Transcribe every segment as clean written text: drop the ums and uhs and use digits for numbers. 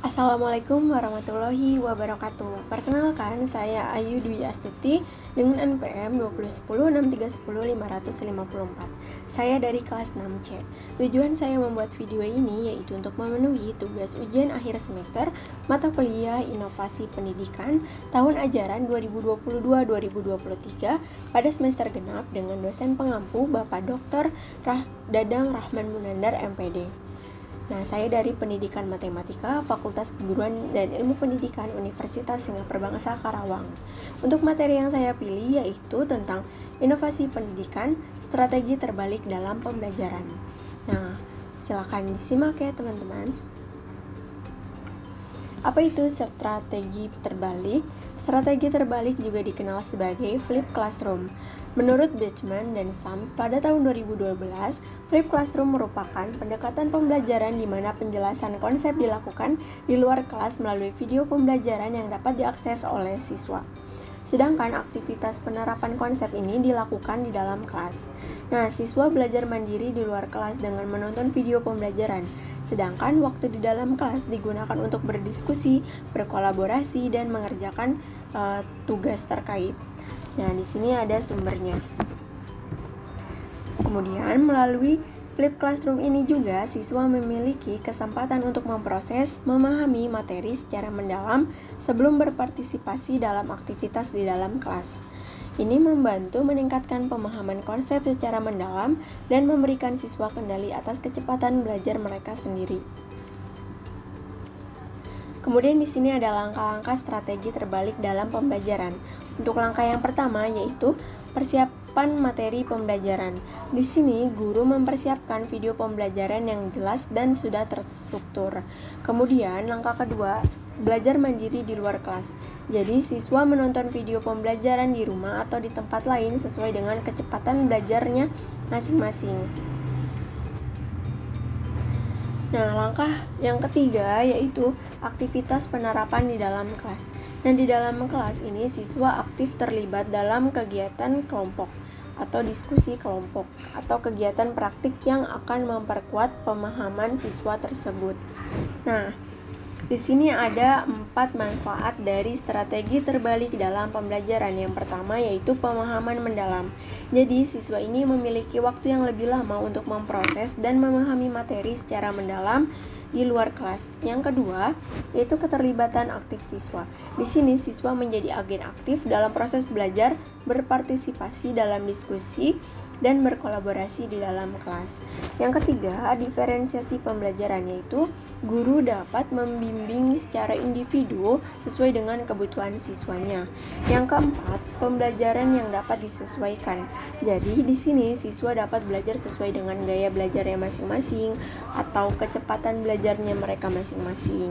Assalamualaikum warahmatullahi wabarakatuh. Perkenalkan, saya Ayu Dwi Astuti dengan NPM 20163105554. Saya dari kelas 6C. Tujuan saya membuat video ini yaitu untuk memenuhi tugas ujian akhir semester mata kuliah Inovasi Pendidikan tahun ajaran 2022-2023 pada semester genap dengan dosen pengampu Bapak Dr. Dadang Rahman Munandar MPD. Nah, saya dari Pendidikan Matematika, Fakultas Keguruan dan Ilmu Pendidikan Universitas Singapura Bangsa Karawang. Untuk materi yang saya pilih yaitu tentang inovasi pendidikan, strategi terbalik dalam pembelajaran. Nah, silakan disimak ya teman-teman. Apa itu strategi terbalik? Strategi terbalik juga dikenal sebagai flip classroom. Menurut Bachman dan Sam, pada tahun 2012, flip classroom merupakan pendekatan pembelajaran di mana penjelasan konsep dilakukan di luar kelas melalui video pembelajaran yang dapat diakses oleh siswa. Sedangkan aktivitas penerapan konsep ini dilakukan di dalam kelas. Nah, siswa belajar mandiri di luar kelas dengan menonton video pembelajaran. Sedangkan waktu di dalam kelas digunakan untuk berdiskusi, berkolaborasi, dan mengerjakan tugas terkait. Nah, di sini ada sumbernya. Kemudian, melalui flip classroom ini juga siswa memiliki kesempatan untuk memproses, memahami materi secara mendalam sebelum berpartisipasi dalam aktivitas di dalam kelas. Ini membantu meningkatkan pemahaman konsep secara mendalam dan memberikan siswa kendali atas kecepatan belajar mereka sendiri. Kemudian di sini ada langkah-langkah strategi terbalik dalam pembelajaran. Untuk langkah yang pertama yaitu persiapan materi pembelajaran. Di sini guru mempersiapkan video pembelajaran yang jelas dan sudah terstruktur. Kemudian langkah kedua, belajar mandiri di luar kelas. Jadi siswa menonton video pembelajaran di rumah atau di tempat lain sesuai dengan kecepatan belajarnya masing-masing. Nah, langkah yang ketiga yaitu aktivitas penerapan di dalam kelas. Nah, di dalam kelas ini siswa aktif terlibat dalam kegiatan kelompok atau diskusi kelompok atau kegiatan praktik yang akan memperkuat pemahaman siswa tersebut. Nah, di sini ada 4 manfaat dari strategi terbalik dalam pembelajaran. Yang pertama yaitu pemahaman mendalam. Jadi, siswa ini memiliki waktu yang lebih lama untuk memproses dan memahami materi secara mendalam di luar kelas. Yang kedua, yaitu keterlibatan aktif siswa. Di sini siswa menjadi agen aktif dalam proses belajar, berpartisipasi dalam diskusi, dan berkolaborasi di dalam kelas. Yang ketiga, diferensiasi pembelajaran, yaitu guru dapat membimbing secara individu sesuai dengan kebutuhan siswanya. Yang keempat, pembelajaran yang dapat disesuaikan. Jadi di sini siswa dapat belajar sesuai dengan gaya belajarnya masing-masing atau kecepatan belajarnya mereka masing-masing.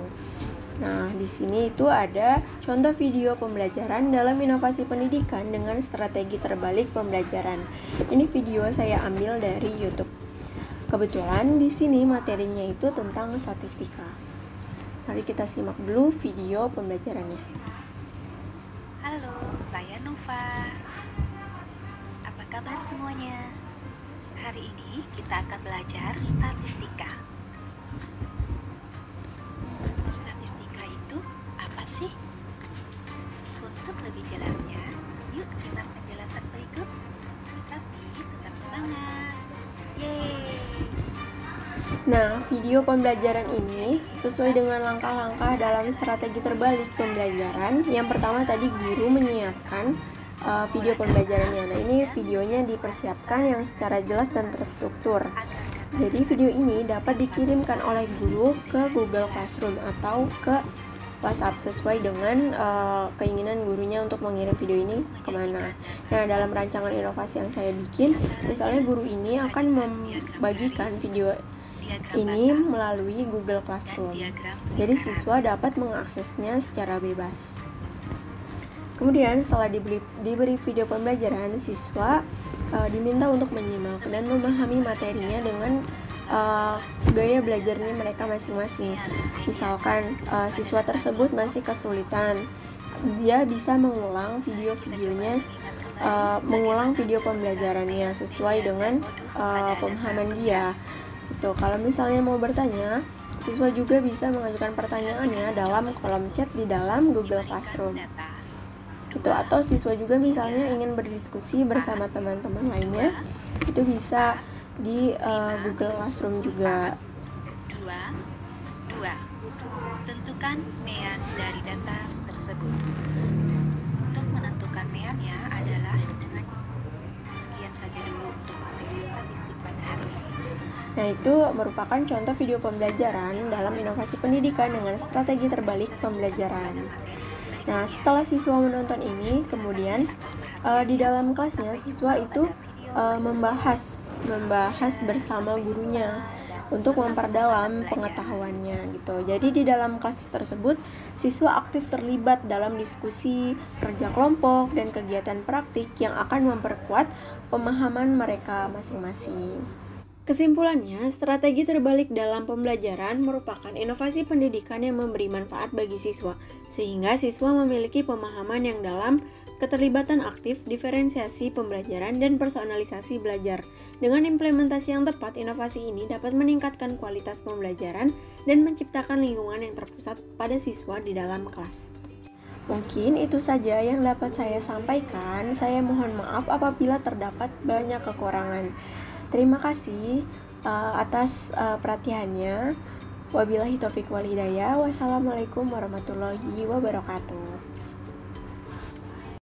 Nah, di sini itu ada contoh video pembelajaran dalam inovasi pendidikan dengan strategi terbalik pembelajaran. Ini video saya ambil dari YouTube. Kebetulan di sini materinya itu tentang statistika. Mari kita simak dulu video pembelajarannya. Halo, saya Nova. Apa kabar semuanya? Hari ini kita akan belajar statistika. Statistika itu apa sih? Untuk lebih jelasnya, yuk simak penjelasan berikut. Tapi tetap semangat. Yeay! Nah, video pembelajaran ini sesuai dengan langkah-langkah dalam strategi terbalik pembelajaran. Yang pertama tadi guru menyiapkan video pembelajarannya. Nah, ini videonya dipersiapkan yang secara jelas dan terstruktur. Jadi video ini dapat dikirimkan oleh guru ke Google Classroom atau ke WhatsApp sesuai dengan keinginan gurunya untuk mengirim video ini kemana. Nah, dalam rancangan inovasi yang saya bikin, misalnya guru ini akan membagikan video ini melalui Google Classroom. Jadi siswa dapat mengaksesnya secara bebas. Kemudian setelah diberi video pembelajaran, siswa diminta untuk menyimak dan memahami materinya dengan gaya belajarnya mereka masing-masing. Misalkan siswa tersebut masih kesulitan, dia bisa mengulang video pembelajarannya sesuai dengan pemahaman dia. Gitu. Kalau misalnya mau bertanya, Siswa juga bisa mengajukan pertanyaannya dalam kolom chat di dalam Google Classroom. Itu atau siswa juga misalnya ingin berdiskusi bersama teman-teman lainnya, itu bisa di Google Classroom juga. 2. Tentukan mean dari data tersebut. Untuk menentukan meannya adalah dengan sekian saja dulu untuk materi statistik pada hari ini. Nah, itu merupakan contoh video pembelajaran dalam inovasi pendidikan dengan strategi terbalik pembelajaran. Nah, setelah siswa menonton ini, kemudian di dalam kelasnya siswa itu membahas bersama gurunya untuk memperdalam pengetahuannya gitu. Jadi di dalam kelas tersebut siswa aktif terlibat dalam diskusi, kerja kelompok, dan kegiatan praktik yang akan memperkuat pemahaman mereka masing-masing. Kesimpulannya, strategi terbalik dalam pembelajaran merupakan inovasi pendidikan yang memberi manfaat bagi siswa, sehingga siswa memiliki pemahaman yang dalam, keterlibatan aktif, diferensiasi pembelajaran, dan personalisasi belajar. Dengan implementasi yang tepat, inovasi ini dapat meningkatkan kualitas pembelajaran dan menciptakan lingkungan yang terpusat pada siswa di dalam kelas. Mungkin itu saja yang dapat saya sampaikan. Saya mohon maaf apabila terdapat banyak kekurangan. Terima kasih atas perhatiannya. Wabillahi taufiq wal hidayah. Wassalamualaikum warahmatullahi wabarakatuh.